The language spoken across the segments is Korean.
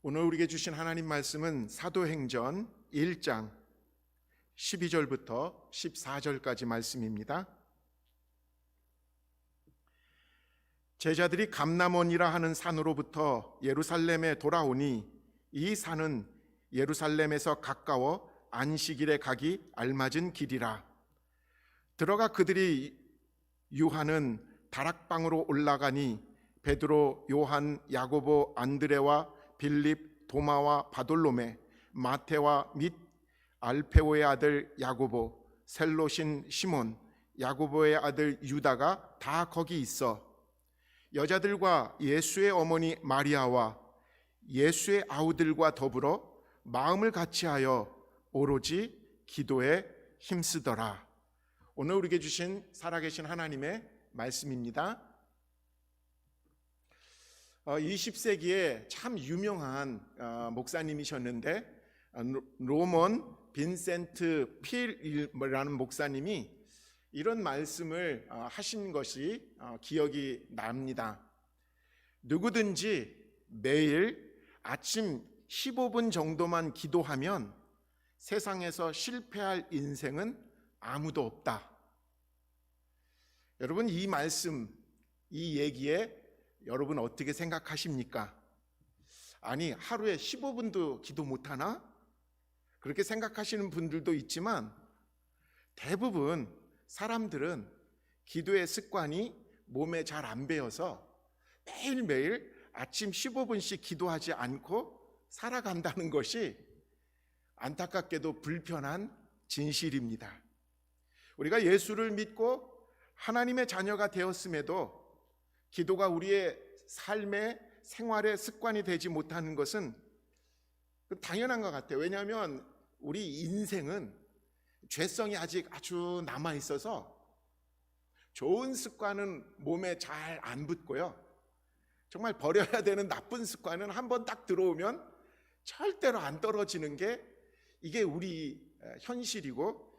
오늘 우리에게 주신 하나님 말씀은 사도행전 1장 12절부터 14절까지 말씀입니다. 제자들이 감람원이라 하는 산으로부터 예루살렘에 돌아오니 이 산은 예루살렘에서 가까워 안식일에 가기 알맞은 길이라. 들어가 그들이 유하는 다락방으로 올라가니 베드로, 요한, 야고보, 안드레와 빌립, 도마와 바돌로메, 마테와 및 알페오의 아들 야고보, 셀롯인 시몬, 야고보의 아들 유다가 다 거기 있어 여자들과 예수의 어머니 마리아와 예수의 아우들과 더불어 마음을 같이하여 오로지 기도에 힘쓰더라. 오늘 우리에게 주신 살아계신 하나님의 말씀입니다. 20세기에 참 유명한 목사님이셨는데 로먼 빈센트 필이라는 목사님이 이런 말씀을 하신 것이 기억이 납니다. 누구든지 매일 아침 15분 정도만 기도하면 세상에서 실패할 인생은 아무도 없다. 여러분, 이 말씀, 이 얘기에 여러분 어떻게 생각하십니까? 아니, 하루에 15분도 기도 못하나? 그렇게 생각하시는 분들도 있지만 대부분 사람들은 기도의 습관이 몸에 잘 안 배어서 매일매일 아침 15분씩 기도하지 않고 살아간다는 것이 안타깝게도 불편한 진실입니다. 우리가 예수를 믿고 하나님의 자녀가 되었음에도 기도가 우리의 삶의 생활의 습관이 되지 못하는 것은 당연한 것 같아요. 왜냐하면 우리 인생은 죄성이 아직 아주 남아 있어서 좋은 습관은 몸에 잘 안 붙고요. 정말 버려야 되는 나쁜 습관은 한번 딱 들어오면 절대로 안 떨어지는 게 이게 우리 현실이고,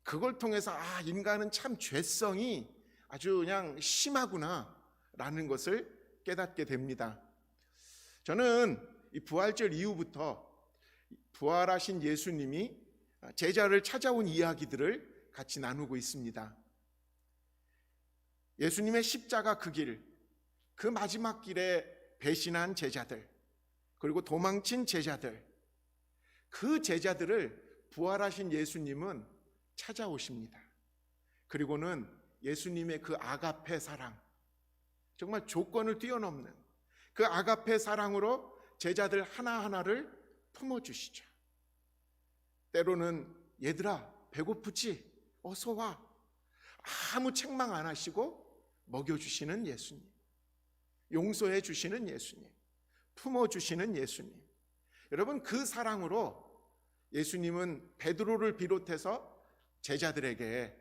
그걸 통해서 인간은 참 죄성이 아주 그냥 심하구나 라는 것을 깨닫게 됩니다. 저는 이 부활절 이후부터 부활하신 예수님이 제자를 찾아온 이야기들을 같이 나누고 있습니다. 예수님의 십자가 그 길, 그 마지막 길에 배신한 제자들, 그리고 도망친 제자들, 그 제자들을 부활하신 예수님은 찾아오십니다. 그리고는 예수님의 그 아가페 사랑, 정말 조건을 뛰어넘는 그 아가페 사랑으로 제자들 하나하나를 품어주시죠. 때로는 얘들아 배고프지? 어서 와. 아무 책망 안 하시고 먹여주시는 예수님, 용서해 주시는 예수님, 품어주시는 예수님. 여러분, 그 사랑으로 예수님은 베드로를 비롯해서 제자들에게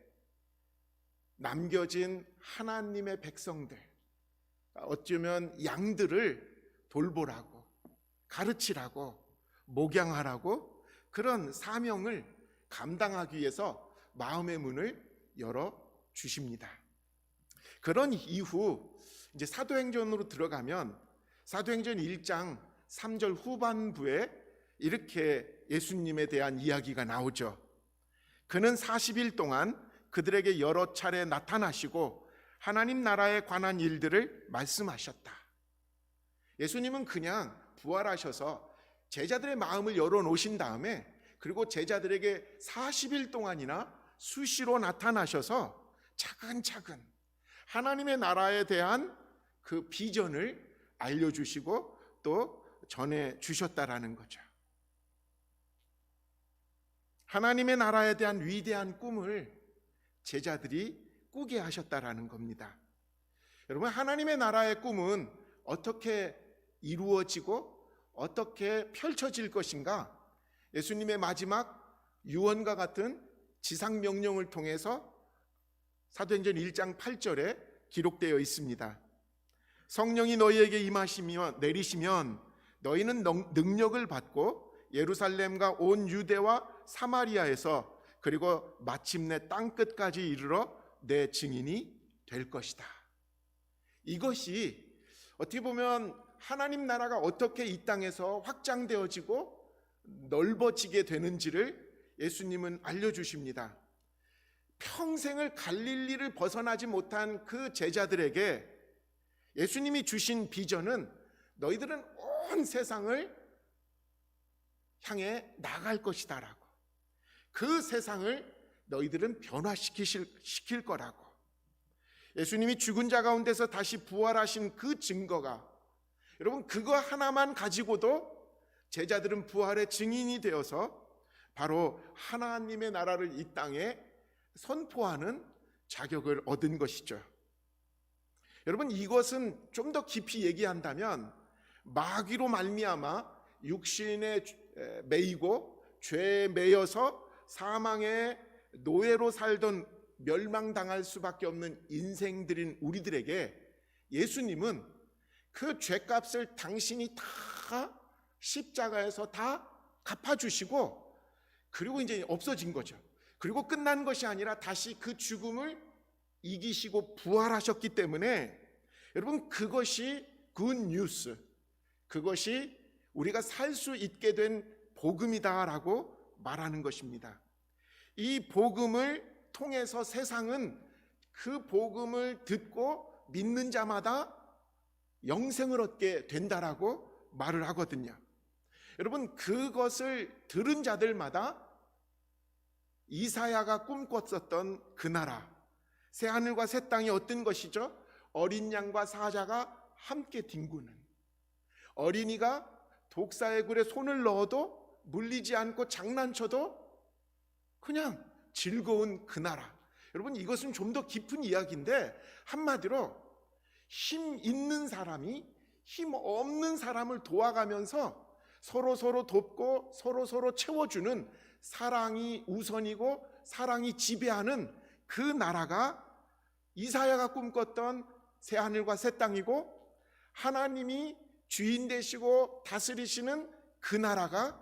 남겨진 하나님의 백성들, 어쩌면 양들을 돌보라고, 가르치라고, 목양하라고 그런 사명을 감당하기 위해서 마음의 문을 열어주십니다. 그런 이후 이제 사도행전으로 들어가면 사도행전 1장 3절 후반부에 이렇게 예수님에 대한 이야기가 나오죠. 그는 40일 동안 그들에게 여러 차례 나타나시고 하나님 나라에 관한 일들을 말씀하셨다. 예수님은 그냥 부활하셔서 제자들의 마음을 열어놓으신 다음에, 그리고 제자들에게 40일 동안이나 수시로 나타나셔서 차근차근 하나님의 나라에 대한 그 비전을 알려주시고 또 전해주셨다라는 거죠. 하나님의 나라에 대한 위대한 꿈을 제자들이 꾸게 하셨다라는 겁니다. 여러분, 하나님의 나라의 꿈은 어떻게 이루어지고 어떻게 펼쳐질 것인가? 예수님의 마지막 유언과 같은 지상 명령을 통해서 사도행전 1장 8절에 기록되어 있습니다. 성령이 너희에게 내리시면 너희는 능력을 받고 예루살렘과 온 유대와 사마리아에서 그리고 마침내 땅끝까지 이르러 내 증인이 될 것이다. 이것이 어떻게 보면 하나님 나라가 어떻게 이 땅에서 확장되어지고 넓어지게 되는지를 예수님은 알려주십니다. 평생을 갈릴리를 벗어나지 못한 그 제자들에게 예수님이 주신 비전은 너희들은 온 세상을 향해 나갈 것이다라고, 그 세상을 너희들은 변화시킬 거라고. 예수님이 죽은 자 가운데서 다시 부활하신 그 증거가, 여러분, 그거 하나만 가지고도 제자들은 부활의 증인이 되어서 바로 하나님의 나라를 이 땅에 선포하는 자격을 얻은 것이죠. 여러분, 이것은 좀 더 깊이 얘기한다면 마귀로 말미암아 육신에 매이고 죄에 매여서 사망의 노예로 살던 멸망당할 수밖에 없는 인생들인 우리들에게 예수님은 그 죄값을 당신이 다 십자가에서 다 갚아주시고, 그리고 이제 없어진 거죠. 그리고 끝난 것이 아니라 다시 그 죽음을 이기시고 부활하셨기 때문에 여러분, 그것이 굿뉴스, 그것이 우리가 살 수 있게 된 복음이다라고 말하는 것입니다. 이 복음을 통해서 세상은 그 복음을 듣고 믿는 자마다 영생을 얻게 된다라고 말을 하거든요. 여러분, 그것을 들은 자들마다 이사야가 꿈꿨었던 그 나라, 새 하늘과 새 땅이 어떤 것이죠? 어린 양과 사자가 함께 뒹구는, 어린이가 독사의 굴에 손을 넣어도 물리지 않고 장난쳐도 그냥 즐거운 그 나라. 여러분, 이것은 좀 더 깊은 이야기인데, 한마디로 힘 있는 사람이 힘 없는 사람을 도와가면서 서로 돕고 서로 채워주는 사랑이 우선이고 사랑이 지배하는 그 나라가 이사야가 꿈꿨던 새 하늘과 새 땅이고, 하나님이 주인 되시고 다스리시는 그 나라가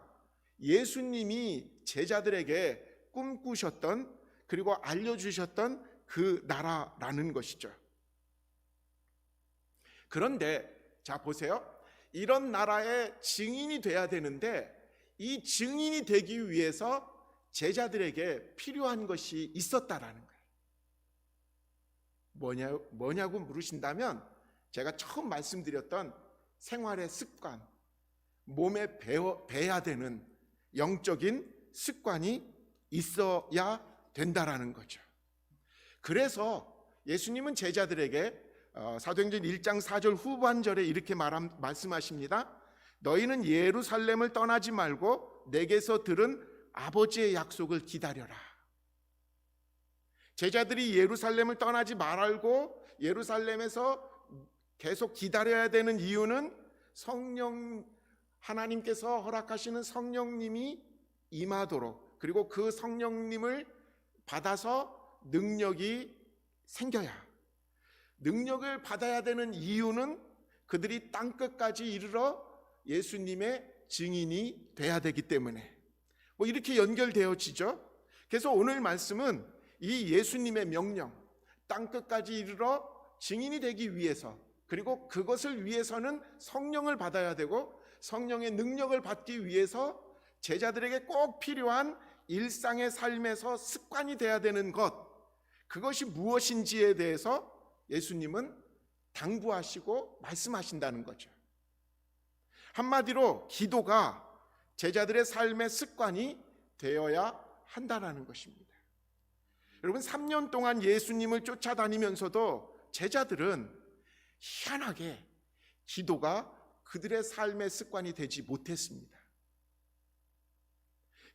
예수님이 제자들에게 꿈꾸셨던, 그리고 알려주셨던 그 나라라는 것이죠. 그런데 자 보세요, 이런 나라의 증인이 돼야 되는데 이 증인이 되기 위해서 제자들에게 필요한 것이 있었다라는 거예요. 뭐냐고 물으신다면, 제가 처음 말씀드렸던 생활의 습관, 몸에 배야 되는 영적인 습관이 있어야 된다라는 거죠. 그래서 예수님은 제자들에게 사도행전 1장 4절 후반절에 이렇게 말씀하십니다. 너희는 예루살렘을 떠나지 말고 내게서 들은 아버지의 약속을 기다려라. 제자들이 예루살렘을 떠나지 말고 예루살렘에서 계속 기다려야 되는 이유는 하나님께서 허락하시는 성령님이 임하도록, 그리고 그 성령님을 받아서 능력이 생겨야, 능력을 받아야 되는 이유는 그들이 땅끝까지 이르러 예수님의 증인이 돼야 되기 때문에 이렇게 연결되어지죠. 그래서 오늘 말씀은 이 예수님의 명령, 땅끝까지 이르러 증인이 되기 위해서, 그리고 그것을 위해서는 성령을 받아야 되고 성령의 능력을 받기 위해서 제자들에게 꼭 필요한 일상의 삶에서 습관이 돼야 되는 것, 그것이 무엇인지에 대해서 예수님은 당부하시고 말씀하신다는 거죠. 한마디로 기도가 제자들의 삶의 습관이 되어야 한다는 것입니다. 여러분, 3년 동안 예수님을 쫓아다니면서도 제자들은 희한하게 기도가 그들의 삶의 습관이 되지 못했습니다.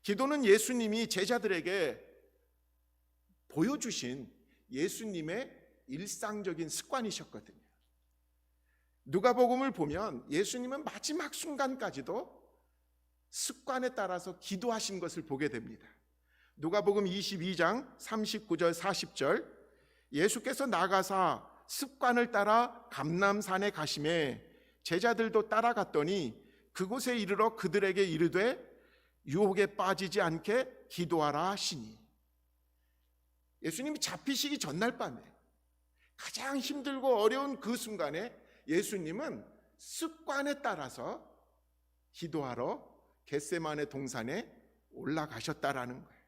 기도는 예수님이 제자들에게 보여주신 예수님의 일상적인 습관이셨거든요. 누가복음을 보면 예수님은 마지막 순간까지도 습관에 따라서 기도하신 것을 보게 됩니다. 누가복음 22장 39절 40절, 예수께서 나가사 습관을 따라 감람산에 가시매 제자들도 따라갔더니 그곳에 이르러 그들에게 이르되 유혹에 빠지지 않게 기도하라 하시니. 예수님이 잡히시기 전날 밤에 가장 힘들고 어려운 그 순간에 예수님은 습관에 따라서 기도하러 겟세마네 동산에 올라가셨다라는 거예요.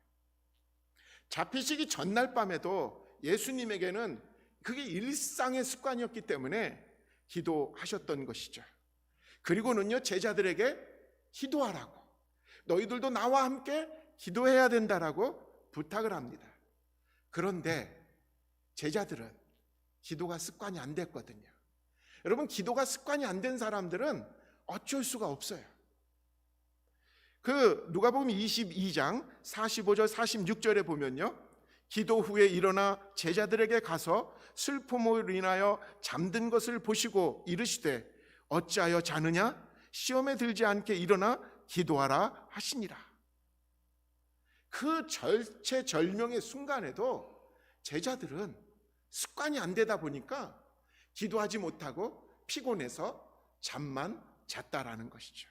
잡히시기 전날 밤에도 예수님에게는 그게 일상의 습관이었기 때문에 기도하셨던 것이죠. 그리고는요, 제자들에게 기도하라고, 너희들도 나와 함께 기도해야 된다라고 부탁을 합니다. 그런데 제자들은 기도가 습관이 안 됐거든요. 여러분, 기도가 습관이 안 된 사람들은 어쩔 수가 없어요. 그 누가복음 22장 45절 46절에 보면요, 기도 후에 일어나 제자들에게 가서 슬픔으로 인하여 잠든 것을 보시고 이르시되 어찌하여 자느냐? 시험에 들지 않게 일어나 기도하라 하시니라. 그 절체절명의 순간에도 제자들은 습관이 안 되다 보니까 기도하지 못하고 피곤해서 잠만 잤다라는 것이죠.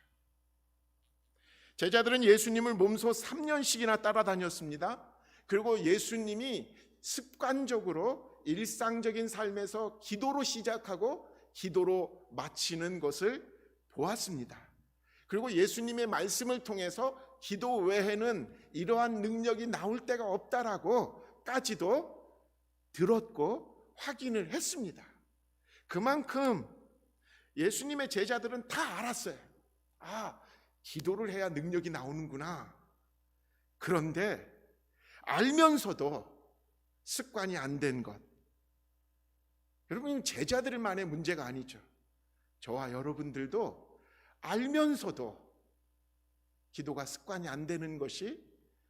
제자들은 예수님을 몸소 3년씩이나 따라다녔습니다. 그리고 예수님이 습관적으로 일상적인 삶에서 기도로 시작하고 기도로 마치는 것을 보았습니다. 그리고 예수님의 말씀을 통해서 기도 외에는 이러한 능력이 나올 데가 없다라고까지도 들었고 확인을 했습니다. 그만큼 예수님의 제자들은 다 알았어요. 아, 기도를 해야 능력이 나오는구나. 그런데 알면서도 습관이 안 된 것, 여러분, 제자들만의 문제가 아니죠. 저와 여러분들도 알면서도 기도가 습관이 안 되는 것이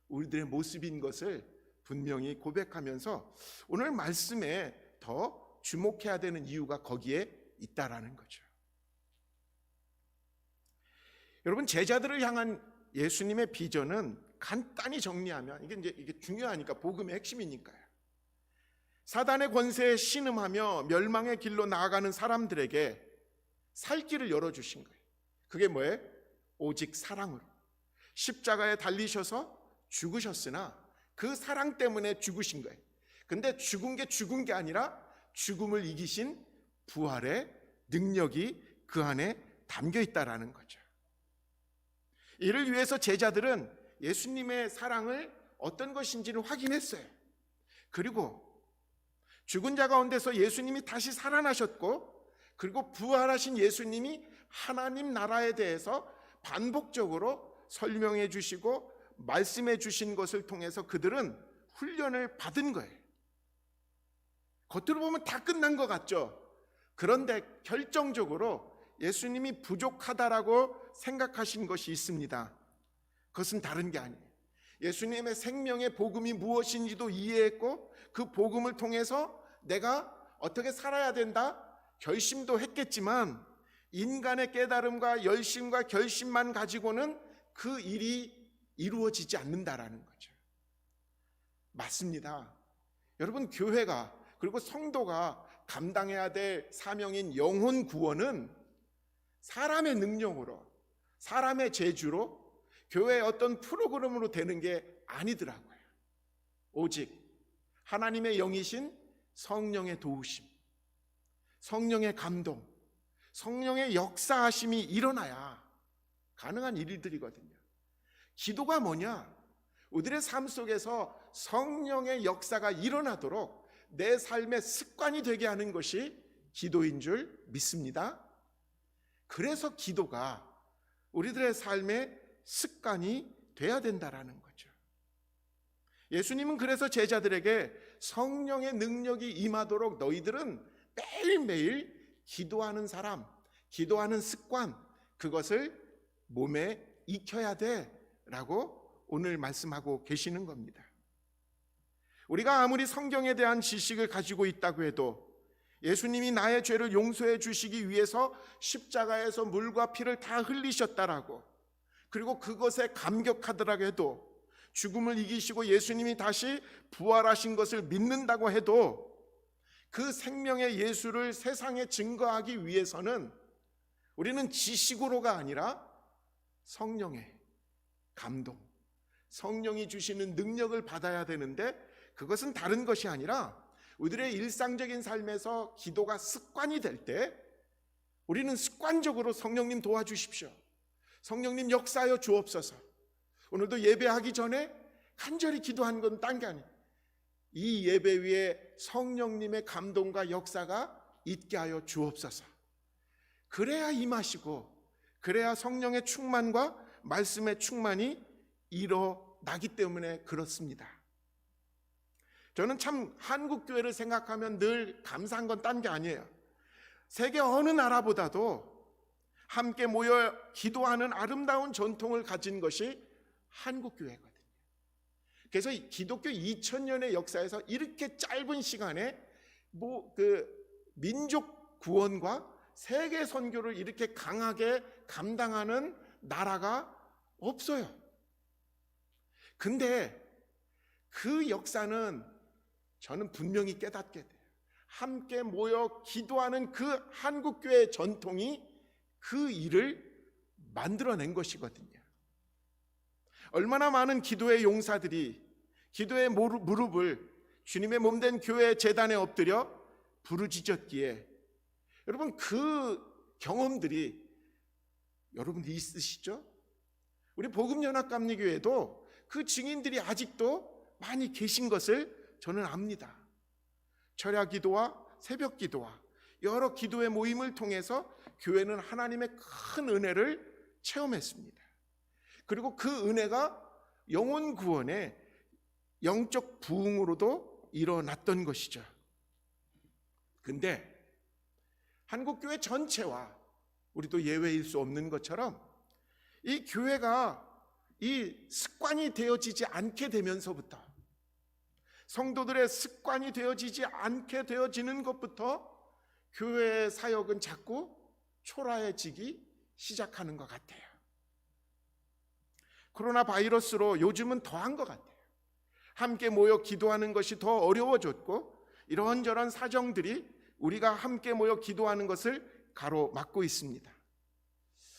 우리들의 모습인 것을 분명히 고백하면서 오늘 말씀에 더 주목해야 되는 이유가 거기에 있다라는 거죠. 여러분, 제자들을 향한 예수님의 비전은 간단히 정리하면, 이게 중요하니까, 복음의 핵심이니까요. 사단의 권세에 신음하며 멸망의 길로 나아가는 사람들에게 살 길을 열어주신 거예요. 그게 뭐예요? 오직 사랑으로 십자가에 달리셔서 죽으셨으나 그 사랑 때문에 죽으신 거예요. 근데 죽은 게 아니라 죽음을 이기신 부활의 능력이 그 안에 담겨 있다라는 거죠. 이를 위해서 제자들은 예수님의 사랑을 어떤 것인지를 확인했어요. 그리고 죽은 자 가운데서 예수님이 다시 살아나셨고, 그리고 부활하신 예수님이 하나님 나라에 대해서 반복적으로 설명해 주시고 말씀해 주신 것을 통해서 그들은 훈련을 받은 거예요. 겉으로 보면 다 끝난 것 같죠. 그런데 결정적으로 예수님이 부족하다라고 생각하신 것이 있습니다. 그것은 다른 게 아니에요. 예수님의 생명의 복음이 무엇인지도 이해했고, 그 복음을 통해서 내가 어떻게 살아야 된다 결심도 했겠지만, 인간의 깨달음과 열심과 결심만 가지고는 그 일이 이루어지지 않는다라는 거죠. 맞습니다. 여러분, 교회가, 그리고 성도가 감당해야 될 사명인 영혼 구원은 사람의 능력으로, 사람의 재주로, 교회의 어떤 프로그램으로 되는 게 아니더라고요. 오직 하나님의 영이신 성령의 도우심, 성령의 감동, 성령의 역사하심이 일어나야 가능한 일들이거든요. 기도가 뭐냐? 우리들의 삶 속에서 성령의 역사가 일어나도록 내 삶의 습관이 되게 하는 것이 기도인 줄 믿습니다. 그래서 기도가 우리들의 삶의 습관이 돼야 된다라는 거죠. 예수님은 그래서 제자들에게 성령의 능력이 임하도록 너희들은 매일매일 기도하는 사람, 기도하는 습관, 그것을 몸에 익혀야 돼라고 오늘 말씀하고 계시는 겁니다. 우리가 아무리 성경에 대한 지식을 가지고 있다고 해도 예수님이 나의 죄를 용서해 주시기 위해서 십자가에서 물과 피를 다 흘리셨다라고, 그리고 그것에 감격하더라고 해도, 죽음을 이기시고 예수님이 다시 부활하신 것을 믿는다고 해도 그 생명의 예수를 세상에 증거하기 위해서는 우리는 지식으로가 아니라 성령의 감동, 성령이 주시는 능력을 받아야 되는데, 그것은 다른 것이 아니라 우리들의 일상적인 삶에서 기도가 습관이 될 때 우리는 습관적으로 성령님 도와주십시오, 성령님 역사하여 주옵소서, 오늘도 예배하기 전에 간절히 기도한 건 딴 게 아니에요. 이 예배 위에 성령님의 감동과 역사가 있게 하여 주옵소서. 그래야 임하시고, 그래야 성령의 충만과 말씀의 충만이 일어나기 때문에 그렇습니다. 저는 참 한국교회를 생각하면 늘 감사한 건 딴 게 아니에요. 세계 어느 나라보다도 함께 모여 기도하는 아름다운 전통을 가진 것이 한국교회거든요. 그래서 기독교 2000년의 역사에서 이렇게 짧은 시간에 민족 구원과 세계 선교를 이렇게 강하게 감당하는 나라가 없어요. 근데 그 역사는 저는 분명히 깨닫게 돼요. 함께 모여 기도하는 그 한국교회의 전통이 그 일을 만들어낸 것이거든요. 얼마나 많은 기도의 용사들이 기도의 무릎을 주님의 몸된 교회 재단에 엎드려 부르짖었기에, 여러분 그 경험들이 여러분 있으시죠? 우리 복음연합감리교회도 그 증인들이 아직도 많이 계신 것을 저는 압니다. 철야 기도와 새벽 기도와 여러 기도의 모임을 통해서 교회는 하나님의 큰 은혜를 체험했습니다. 그리고 그 은혜가 영혼 구원의 영적 부흥으로도 일어났던 것이죠. 근데 한국교회 전체와 우리도 예외일 수 없는 것처럼 이 교회가 이 습관이 되어지지 않게 되면서부터, 성도들의 습관이 되어지지 않게 되어지는 것부터 교회의 사역은 자꾸 초라해지기 시작하는 것 같아요. 코로나 바이러스로 요즘은 더한 것 같아요. 함께 모여 기도하는 것이 더 어려워졌고, 이런저런 사정들이 우리가 함께 모여 기도하는 것을 가로막고 있습니다.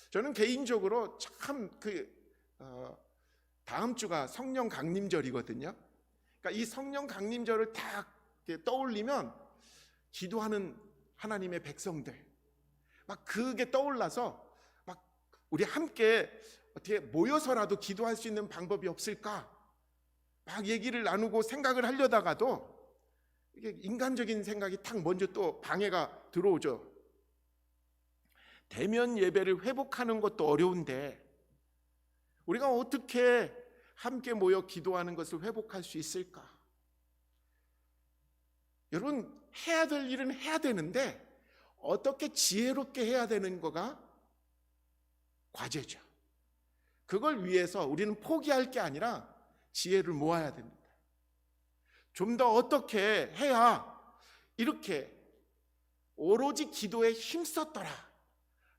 저는 개인적으로 참 다음 주가 성령 강림절이거든요. 그러니까 이 성령 강림절을 딱 떠올리면 기도하는 하나님의 백성들 막 그게 떠올라서 막 우리 함께 어떻게 모여서라도 기도할 수 있는 방법이 없을까 막 얘기를 나누고 생각을 하려다가도 이게 인간적인 생각이 탁 먼저 또 방해가 들어오죠. 대면 예배를 회복하는 것도 어려운데 우리가 어떻게 함께 모여 기도하는 것을 회복할 수 있을까? 여러분, 해야 될 일은 해야 되는데 어떻게 지혜롭게 해야 되는 거가 과제죠. 그걸 위해서 우리는 포기할 게 아니라 지혜를 모아야 됩니다. 좀 더 어떻게 해야 이렇게 오로지 기도에 힘썼더라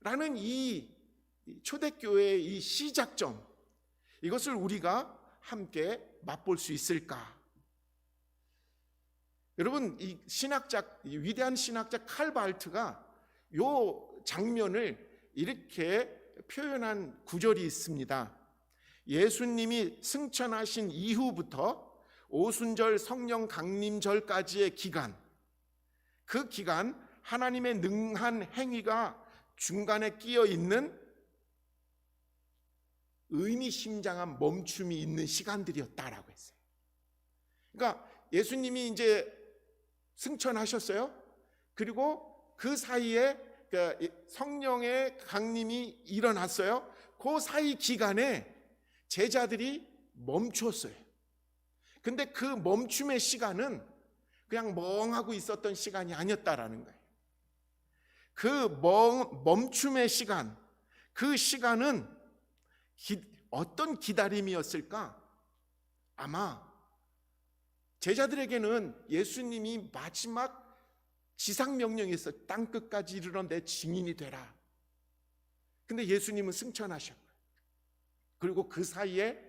라는 이 초대교회의 이 시작점, 이것을 우리가 함께 맛볼 수 있을까? 여러분, 이 위대한 신학자 칼 바르트가 이 장면을 이렇게 표현한 구절이 있습니다. 예수님이 승천하신 이후부터 오순절 성령 강림절까지의 기간, 그 기간 하나님의 능한 행위가 중간에 끼어 있는 의미심장한 멈춤이 있는 시간들이었다라고 했어요. 그러니까 예수님이 이제 승천하셨어요. 그리고 그 사이에 성령의 강림이 일어났어요. 그 사이 기간에 제자들이 멈추었어요. 근데 그 멈춤의 시간은 그냥 멍하고 있었던 시간이 아니었다라는 거예요. 그 멈춤의 시간, 그 시간은 어떤 기다림이었을까? 아마 제자들에게는 예수님이 마지막 지상명령에서 땅끝까지 이르러 내 증인이 되라. 근데 예수님은 승천하셨고요. 그리고 그 사이에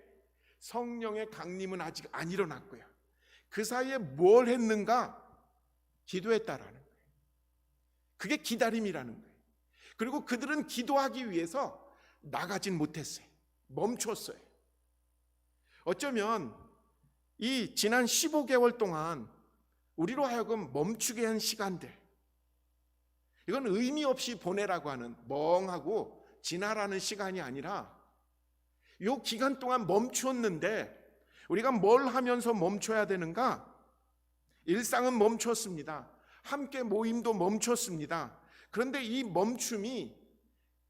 성령의 강림은 아직 안 일어났고요. 그 사이에 뭘 했는가? 기도했다라는 거예요. 그게 기다림이라는 거예요. 그리고 그들은 기도하기 위해서 나가진 못했어요. 멈췄어요. 어쩌면 이 지난 15개월 동안 우리로 하여금 멈추게 한 시간들, 이건 의미 없이 보내라고 하는 멍하고 지나라는 시간이 아니라 이 기간 동안 멈추었는데 우리가 뭘 하면서 멈춰야 되는가? 일상은 멈췄습니다. 함께 모임도 멈췄습니다. 그런데 이 멈춤이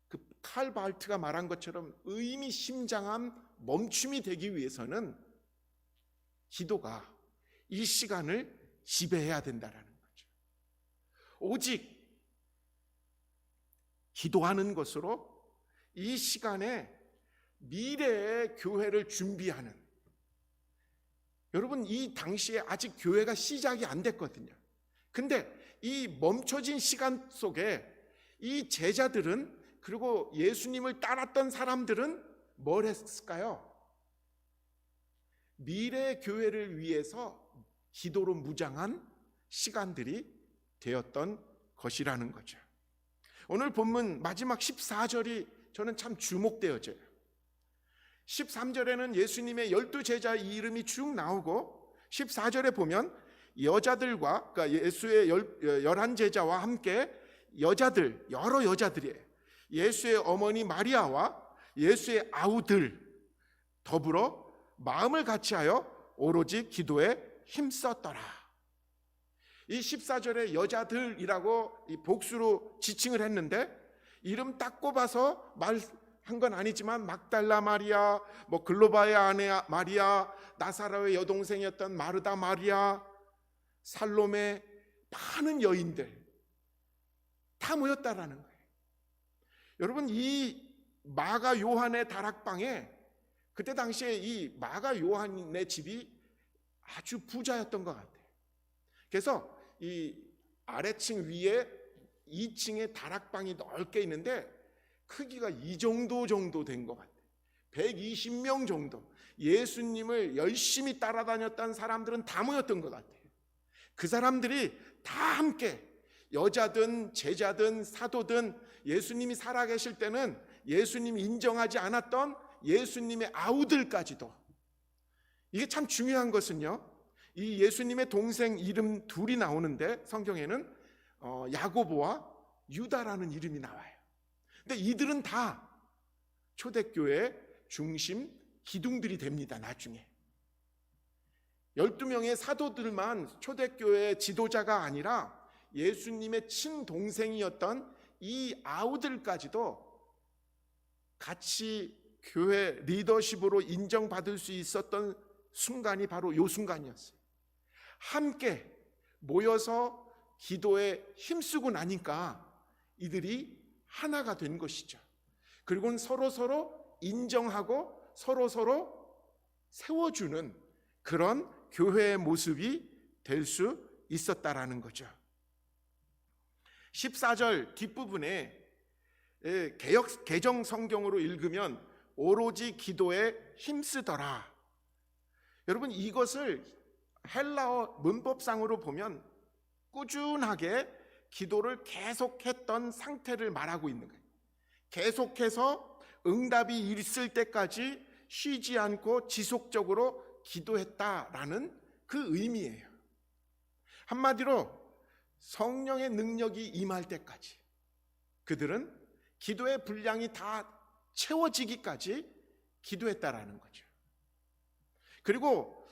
그 칼 발트가 말한 것처럼 의미심장한 멈춤이 되기 위해서는 기도가 이 시간을 지배해야 된다라는 거죠. 오직 기도하는 것으로 이 시간에 미래의 교회를 준비하는, 여러분 이 당시에 아직 교회가 시작이 안 됐거든요. 근데 이 멈춰진 시간 속에 이 제자들은, 그리고 예수님을 따랐던 사람들은 뭘 했을까요? 미래 교회를 위해서 기도로 무장한 시간들이 되었던 것이라는 거죠. 오늘 본문 마지막 14절이 저는 참 주목되어져요. 13절에는 예수님의 12제자 이름이 쭉 나오고 14절에 보면 여자들과, 그러니까 예수의 11제자와 함께 여자들, 여러 여자들이에요. 예수의 어머니 마리아와 예수의 아우들 더불어 마음을 같이하여 오로지 기도에 힘썼더라. 이 14절에 여자들이라고 이 복수로 지칭을 했는데 이름 딱 꼽아서 말한 건 아니지만 막달라 마리아, 글로바의 아내 마리아, 나사로의 여동생이었던 마르다 마리아, 살로메, 많은 여인들 다 모였다라는 거예요. 여러분 이 마가 요한의 다락방에 그때 당시에 이 마가 요한의 집이 아주 부자였던 것 같아요. 그래서 이 아래층 위에 2층에 다락방이 넓게 있는데 크기가 이 정도 된 것 같아요. 120명 정도. 예수님을 열심히 따라다녔던 사람들은 다 모였던 것 같아요. 그 사람들이 다 함께, 여자든 제자든 사도든, 예수님이 살아계실 때는 예수님이 인정하지 않았던 예수님의 아우들까지도. 이게 참 중요한 것은요, 이 예수님의 동생 이름 둘이 나오는데 성경에는 야고보와 유다라는 이름이 나와요. 근데 이들은 다 초대교회 중심 기둥들이 됩니다. 나중에 12명의 사도들만 초대교회 지도자가 아니라 예수님의 친동생이었던 이 아우들까지도 같이 교회 리더십으로 인정받을 수 있었던 순간이 바로 이 순간이었어요. 함께 모여서 기도에 힘쓰고 나니까 이들이 하나가 된 것이죠. 그리고 서로 인정하고 서로 세워주는 그런 교회의 모습이 될 수 있었다라는 거죠. 14절 뒷부분에 개정 성경으로 읽으면 오로지 기도에 힘쓰더라. 여러분 이것을 헬라어 문법상으로 보면 꾸준하게 기도를 계속했던 상태를 말하고 있는 거예요. 계속해서 응답이 있을 때까지 쉬지 않고 지속적으로 기도했다라는 그 의미예요. 한마디로 성령의 능력이 임할 때까지 그들은 기도의 분량이 다 채워지기까지 기도했다라는 거죠. 그리고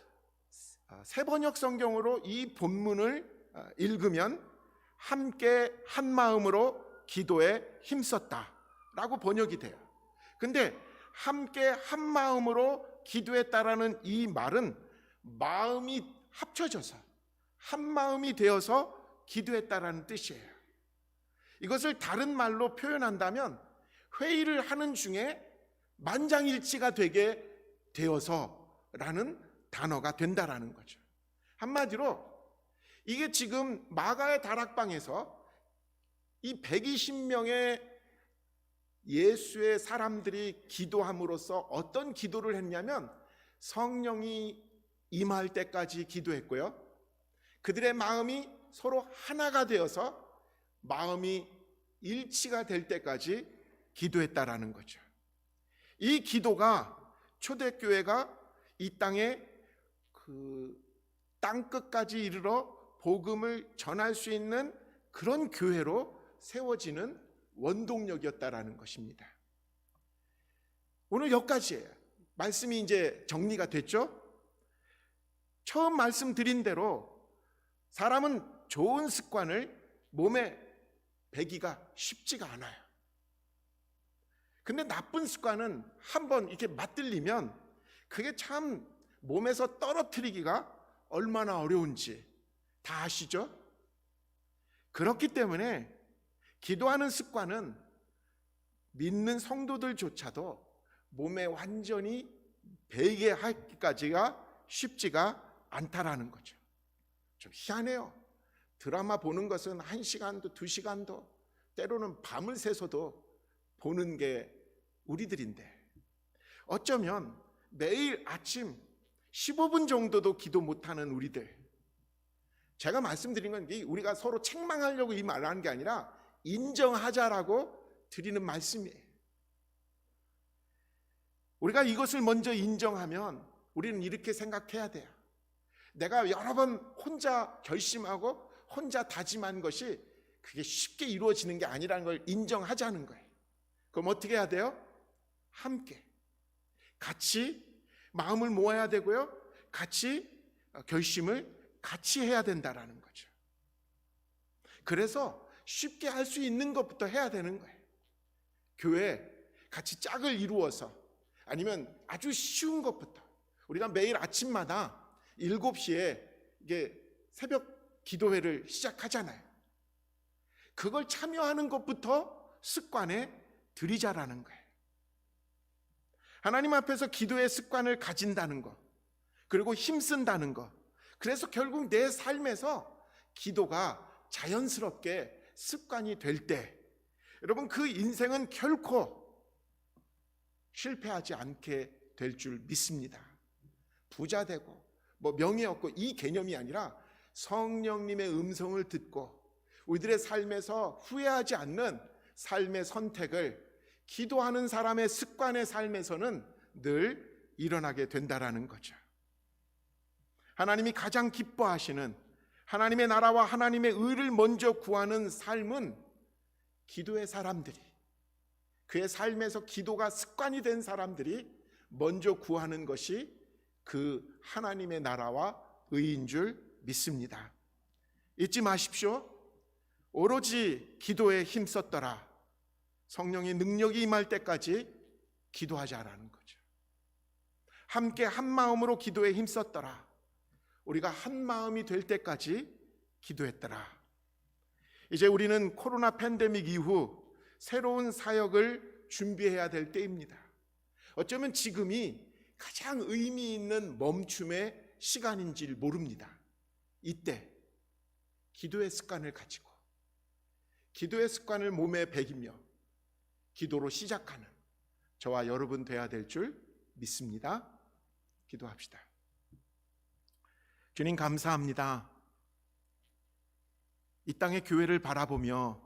새번역 성경으로 이 본문을 읽으면 함께 한 마음으로 기도에 힘썼다라고 번역이 돼요. 근데 함께 한 마음으로 기도했다라는 이 말은 마음이 합쳐져서 한 마음이 되어서 기도했다라는 뜻이에요. 이것을 다른 말로 표현한다면 회의를 하는 중에 만장일치가 되게 되어서라는 단어가 된다라는 거죠. 한마디로 이게 지금 마가의 다락방에서 이 120명의 예수의 사람들이 기도함으로써 어떤 기도를 했냐면 성령이 임할 때까지 기도했고요. 그들의 마음이 서로 하나가 되어서 마음이 일치가 될 때까지 기도했다라는 거죠. 이 기도가 초대교회가 이 땅에 그 땅끝까지 이르러 복음을 전할 수 있는 그런 교회로 세워지는 원동력이었다라는 것입니다. 오늘 여기까지예요. 말씀이 이제 정리가 됐죠? 처음 말씀드린 대로 사람은 좋은 습관을 몸에 배기가 쉽지가 않아요. 근데 나쁜 습관은 한번 이렇게 맞들리면 그게 참 몸에서 떨어뜨리기가 얼마나 어려운지 다 아시죠? 그렇기 때문에 기도하는 습관은 믿는 성도들조차도 몸에 완전히 배게 하기까지가 쉽지가 않다라는 거죠. 좀 희한해요. 드라마 보는 것은 1시간도 2시간도 때로는 밤을 새서도 보는 게 우리들인데 어쩌면 매일 아침 15분 정도도 기도 못하는 우리들, 제가 말씀드린 건 우리가 서로 책망하려고 이 말을 하는 게 아니라 인정하자라고 드리는 말씀이에요. 우리가 이것을 먼저 인정하면 우리는 이렇게 생각해야 돼요. 내가 여러 번 혼자 결심하고 혼자 다짐한 것이 그게 쉽게 이루어지는 게 아니라는 걸 인정하자는 거예요. 그럼 어떻게 해야 돼요? 함께 같이 마음을 모아야 되고요, 같이 결심을 같이 해야 된다라는 거죠. 그래서 쉽게 할 수 있는 것부터 해야 되는 거예요. 교회 같이 짝을 이루어서, 아니면 아주 쉬운 것부터, 우리가 매일 아침마다 7시에 이게 새벽 기도회를 시작하잖아요. 그걸 참여하는 것부터 습관에 들이자라는 거예요. 하나님 앞에서 기도의 습관을 가진다는 것, 그리고 힘쓴다는 것, 그래서 결국 내 삶에서 기도가 자연스럽게 습관이 될 때, 여러분 그 인생은 결코 실패하지 않게 될 줄 믿습니다. 부자 되고 명예 얻고 이 개념이 아니라 성령님의 음성을 듣고 우리들의 삶에서 후회하지 않는 삶의 선택을 기도하는 사람의 습관의 삶에서는 늘 일어나게 된다라는 거죠. 하나님이 가장 기뻐하시는 하나님의 나라와 하나님의 의를 먼저 구하는 삶은 기도의 사람들이, 그의 삶에서 기도가 습관이 된 사람들이 먼저 구하는 것이 그 하나님의 나라와 의인 줄 믿습니다. 잊지 마십시오. 오로지 기도에 힘썼더라. 성령의 능력이 임할 때까지 기도하자라는 거죠. 함께 한 마음으로 기도에 힘썼더라. 우리가 한 마음이 될 때까지 기도했더라. 이제 우리는 코로나 팬데믹 이후 새로운 사역을 준비해야 될 때입니다. 어쩌면 지금이 가장 의미 있는 멈춤의 시간인지 모릅니다. 이때 기도의 습관을 가지고 기도의 습관을 몸에 배기며 기도로 시작하는 저와 여러분 돼야 될 줄 믿습니다. 기도합시다. 주님 감사합니다. 이 땅의 교회를 바라보며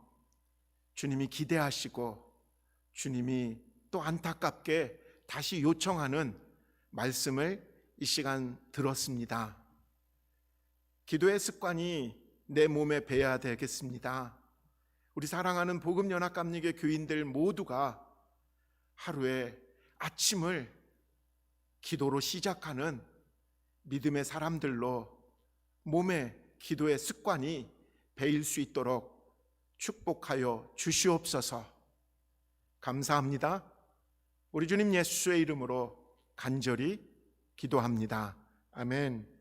주님이 기대하시고 주님이 또 안타깝게 다시 요청하는 말씀을 이 시간 들었습니다. 기도의 습관이 내 몸에 배야 되겠습니다. 우리 사랑하는 복음연합감리교 교인들 모두가 하루에 아침을 기도로 시작하는 믿음의 사람들로 몸에 기도의 습관이 배일 수 있도록 축복하여 주시옵소서. 감사합니다. 우리 주님 예수의 이름으로 간절히 기도합니다. 아멘.